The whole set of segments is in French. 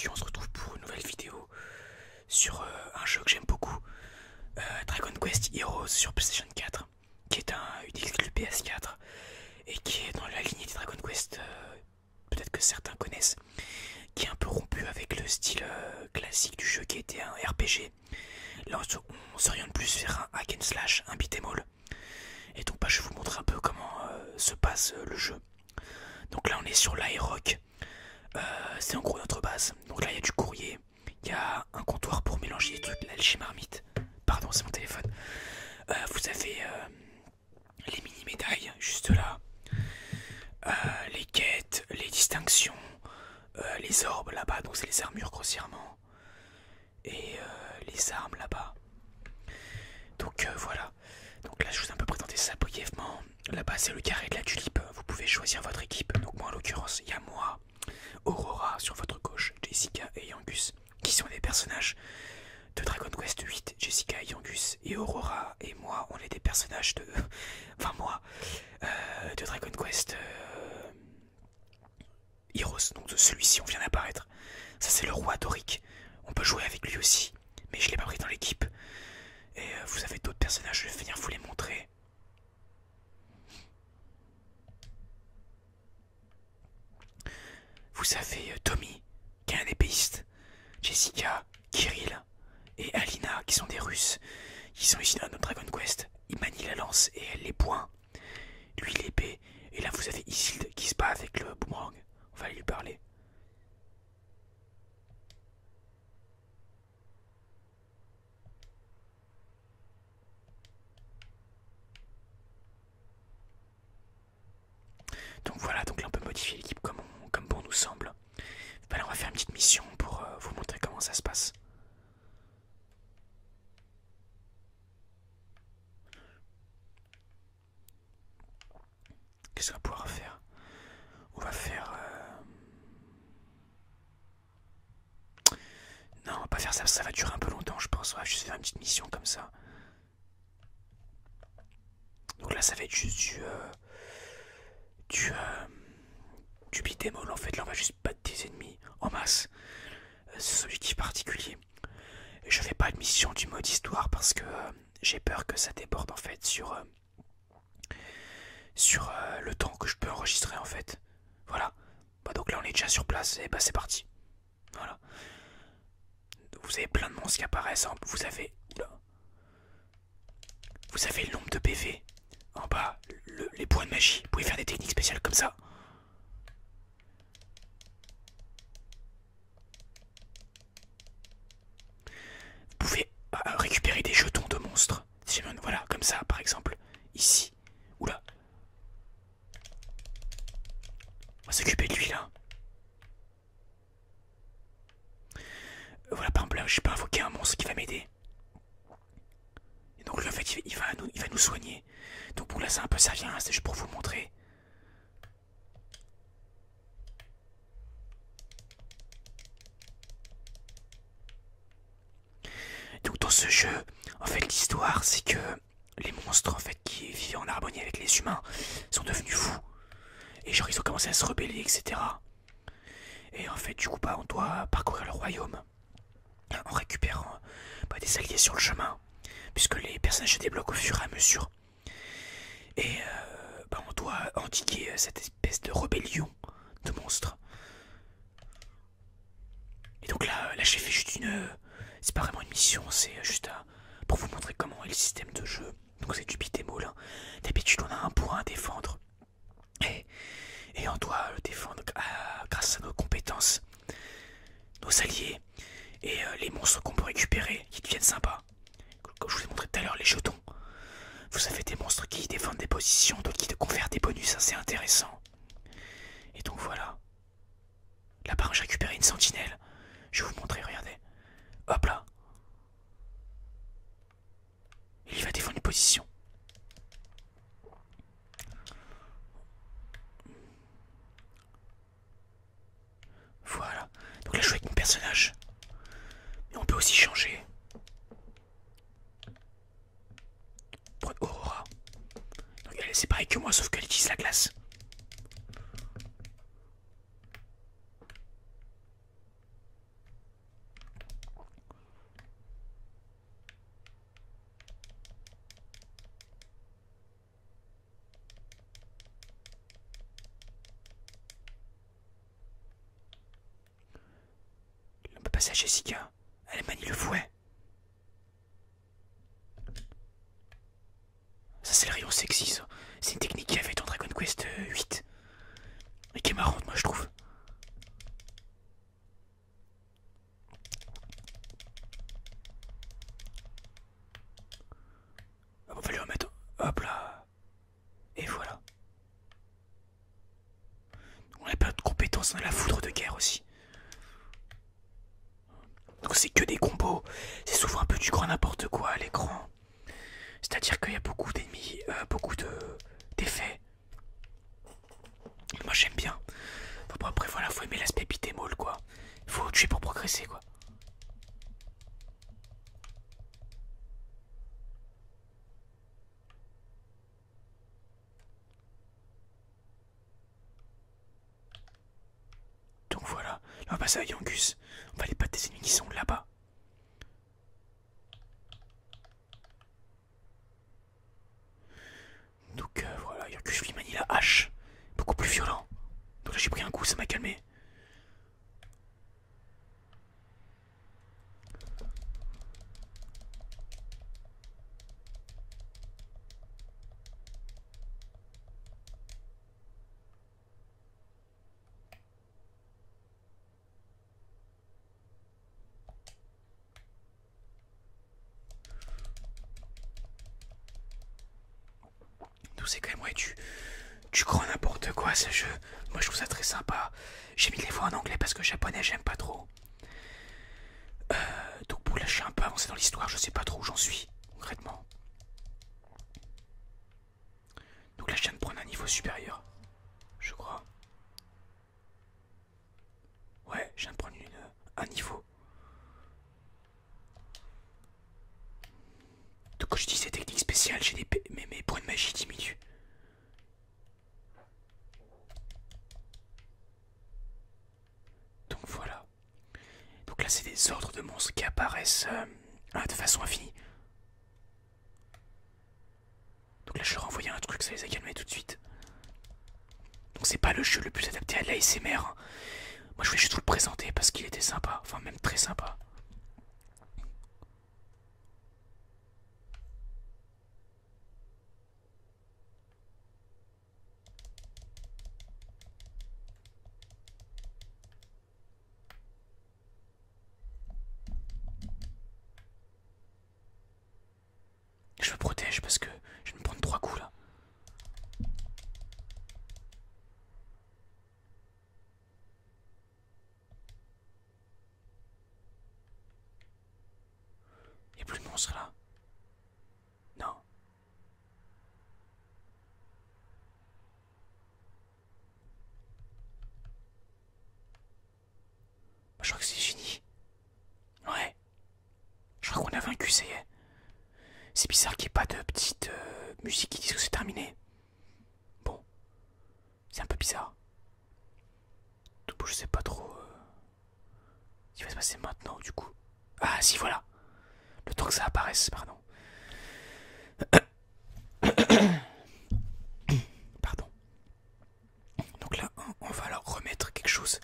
aujourd'hui on se retrouve pour une nouvelle vidéo sur un jeu que j'aime beaucoup, Dragon Quest Heroes sur PlayStation 4, qui est une exclue PS4 et qui est dans la lignée des Dragon Quest, peut-être que certains connaissent, qui est un peu rompu avec le style classique du jeu qui était un RPG. Là on s'oriente plus vers un hack and slash, un beat'em all. Et donc je vais vous montrer un peu comment se passe le jeu. Donc là on est sur l'Aeroc. C'est en gros notre base. Donc là il y a du courrier, il y a un comptoir pour mélanger les trucs, l'alchimie marmite. Pardon, c'est mon téléphone. Vous avez les mini médailles juste là, les quêtes, les distinctions, les orbes là-bas, donc c'est les armures grossièrement, et les armes là-bas. Donc voilà. Donc là je vous ai un peu présenté ça brièvement. Là-bas c'est le carré de la tulipe. Vous pouvez choisir votre équipe. Donc moi en l'occurrence il y a moi, Aurora sur votre gauche, Jessica et Yangus, qui sont des personnages de Dragon Quest 8. Jessica et Yangus et Aurora et moi, on est des personnages de... Enfin moi, de Dragon Quest Heroes, donc de celui-ci on vient d'apparaître. Ça c'est le roi Doric. On peut jouer avec lui aussi, mais je l'ai pas pris dans l'équipe. Et vous avez d'autres personnages, je vais venir vous les montrer. Vous avez Tommy, qui est un épéiste, Jessica, Kirill et Alina, qui sont des Russes. Ils sont ici dans notre Dragon Quest. Il manie la lance et elle les poings. Lui l'épée. Et là vous avez Isilde qui se bat avec le boomerang. On va aller lui parler. Donc voilà, donc là on peut modifier l'équipe comme bon nous semble. Là on va faire une petite mission pour vous montrer comment ça se passe. Qu'est-ce qu'on va pouvoir faire? On va faire... Non, on va pas faire ça, ça va durer un peu longtemps je pense. On va juste faire une petite mission comme ça. Donc là ça va être juste du beat'em all en fait. Là on va juste battre des ennemis en masse. Sans objectif particulier. Et je fais pas de mission du mode histoire parce que j'ai peur que ça déborde en fait sur le temps que je peux enregistrer en fait. Voilà. Bah donc là on est déjà sur place et bah c'est parti. Voilà. Vous avez plein de monstres qui apparaissent. Vous avez... Oula. Vous avez le nombre de PV. En bas, les points de magie. Vous pouvez faire des techniques spéciales comme ça. Vous pouvez récupérer des jetons de monstres. Voilà, comme ça par exemple. Ici. Oula. On va s'occuper de lui là. Voilà, par exemple là, je peux invoquer un monstre qui va m'aider. Et donc lui en fait il va nous soigner. Donc bon là c'est un peu servi, hein, c'est juste pour vous montrer. Donc dans ce jeu, en fait l'histoire c'est que les monstres en fait qui vivaient en harmonie avec les humains sont devenus fous. Et genre ils ont commencé à se rebeller, etc. Et en fait du coup bah on doit parcourir le royaume en récupérant des alliés sur le chemin, puisque les personnages se débloquent au fur et à mesure. Et on doit endiguer cette espèce de rébellion de monstres. Et donc là j'ai fait juste une... c'est pas vraiment une mission, c'est juste pour vous montrer comment est le système de jeu. Donc c'est du beat'em all. D'habitude on a un point à défendre. Et on doit le défendre grâce à nos compétences, nos alliés et les monstres qu'on peut récupérer qui deviennent sympas. Comme je vous ai montré tout à l'heure, les jetons. Vous avez des monstres qui défendent des positions, d'autres qui te confèrent des bonus assez intéressants. Et donc voilà. Là par exemple j'ai récupéré une sentinelle. Je vais vous montrer, regardez. Hop là. Il va défendre une position. Voilà. Donc là je joue avec mon personnage. Et on peut aussi changer. Prendre Aurora. Donc elle c'est pareil que moi sauf qu'elle utilise la glace. passer à Jessica. Elle manie le fouet. Ça c'est le rayon sexy ça. C'est une technique qu'il y avait dans Dragon Quest 8. Et qui est marrante moi je trouve. Ah, on va lui remettre. Hop là. Et voilà. On a plein de compétences, on a la foudre de guerre aussi. Donc c'est que des combos. C'est souvent un peu du grand n'importe quoi à l'écran. C'est-à-dire qu'il y a beaucoup d'ennemis, beaucoup d'effets. Moi j'aime bien. Bon, après voilà, faut aimer l'aspect beat'em all quoi. Faut tuer pour progresser quoi. Donc voilà, là on va passer à Yangus. On va aller battre des ennemis qui sont là-bas. Donc voilà, Yangus lui manie la hache. Beaucoup plus violent. Donc là j'ai pris un coup, ça m'a calmé. Donc c'est quand même ouais, du grand n'importe quoi ce jeu. Moi je trouve ça très sympa. J'ai mis les voix en anglais parce que japonais j'aime pas trop. Donc bon là je suis un peu avancé dans l'histoire, je sais pas trop où j'en suis concrètement. Donc là je viens de prendre un niveau supérieur, je crois. Ouais, je viens de prendre un niveau. Donc quand je dis ces techniques spéciales, j'ai mes points de magie diminuent. Donc voilà. Donc là c'est des ordres de monstres qui apparaissent de façon infinie. Donc là je leur ai envoyé un truc, ça les a calmés tout de suite. Donc c'est pas le jeu le plus adapté à l'ASMR. Hein. Moi je voulais juste vous le présenter parce qu'il était sympa, enfin même très sympa. Je me protège parce que je vais me prendre 3 coups là. Y'a plus de monstres là. Non. Je crois que c'est fini. Ouais. Je crois qu'on a vaincu, ça y est. C'est bizarre qu'il n'y ait pas de petite musique qui dise que c'est terminé. Bon. C'est un peu bizarre. Donc je sais pas trop ce qui va se passer maintenant du coup. Ah si voilà. Le temps que ça apparaisse, pardon. Pardon. Donc là, on va leur remettre quelque chose.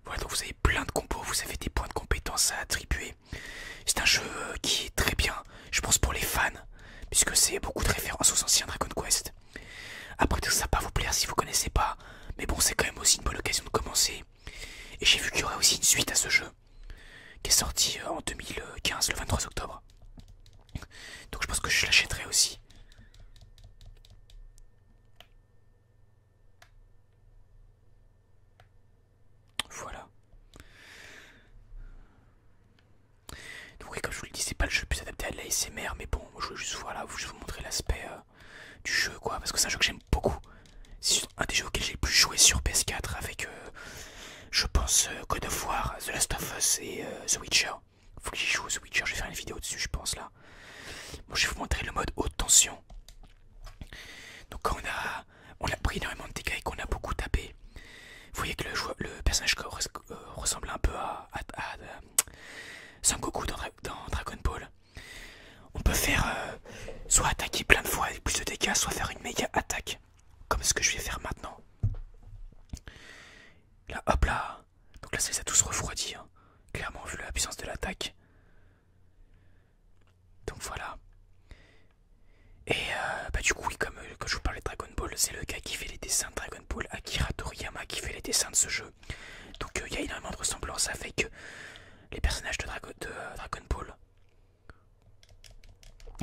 Voilà, donc vous avez plein de combos, vous avez des points de compétence à attribuer. C'est un jeu qui est très bien, je pense pour les fans, puisque c'est beaucoup de références aux anciens Dragon Quest. Après tout ça va pas vous plaire si vous connaissez pas, mais bon c'est quand même aussi une bonne occasion de commencer. Et j'ai vu qu'il y aurait aussi une suite à ce jeu, qui est sorti en 2015, le 23 octobre. Donc je pense que je l'achèterai aussi. Voilà. Donc oui, comme je vous le dis, c'est pas le jeu le plus adapté à de l'ASMR, mais bon, je veux juste voilà, vous montrer l'aspect du jeu, quoi, parce que c'est un jeu que j'aime beaucoup. C'est un des jeux auxquels j'ai le plus joué sur PS4 avec, je pense, God of War, The Last of Us et The Witcher. Faut que j'y joue The Witcher, je vais faire une vidéo dessus, je pense, là. Bon, je vais vous montrer le mode haute tension. Donc quand on a pris énormément de dégâts et qu'on a beaucoup tapé, vous voyez que le personnage ressemble un peu à Son Goku dans Dragon Ball. On peut faire soit attaquer plein de fois avec plus de dégâts, soit faire une méga attaque, comme ce que je vais faire maintenant. Là, hop là. Donc Donc là ça les a tous refroidis, hein. Clairement vu la puissance de l'attaque. Donc voilà. Et bah du coup oui, comme quand je vous parlais de Dragon Ball, c'est le gars qui fait les dessins de Dragon Ball, Akira Toriyama, qui fait les dessins de ce jeu. Donc il y a énormément de ressemblances avec les personnages de Dragon Ball.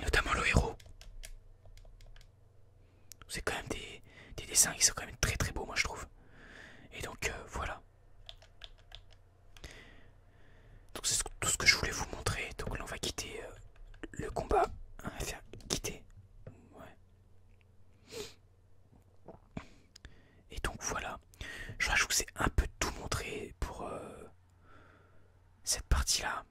Notamment le héros. C'est quand même des dessins qui sont quand même très très beaux, moi je trouve. Et donc voilà. Donc c'est tout ce que je voulais vous montrer. Donc là on va quitter le combat. On va faire quitter. Ouais. Et donc voilà. Je crois que je vous ai un peu tout montré pour cette partie là.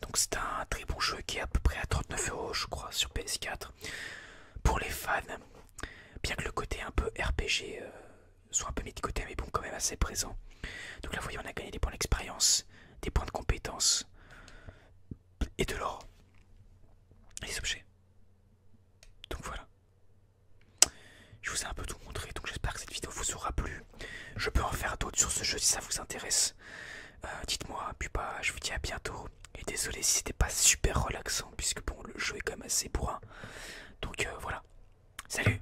Donc c'est un très bon jeu qui est à peu près à 39 € je crois sur PS4. Pour les fans. Bien que le côté un peu RPG soit un peu mis de côté, mais bon quand même assez présent. Donc là vous voyez on a gagné des points d'expérience, des points de compétence et de l'or. Et des objets. Donc voilà. Je vous ai un peu tout montré, donc j'espère que cette vidéo vous aura plu. Je peux en faire d'autres sur ce jeu si ça vous intéresse. Dites-moi, puis bah je vous dis à bientôt. Et désolé si c'était pas super relaxant, puisque bon le jeu est quand même assez bourrin. Donc voilà. Salut!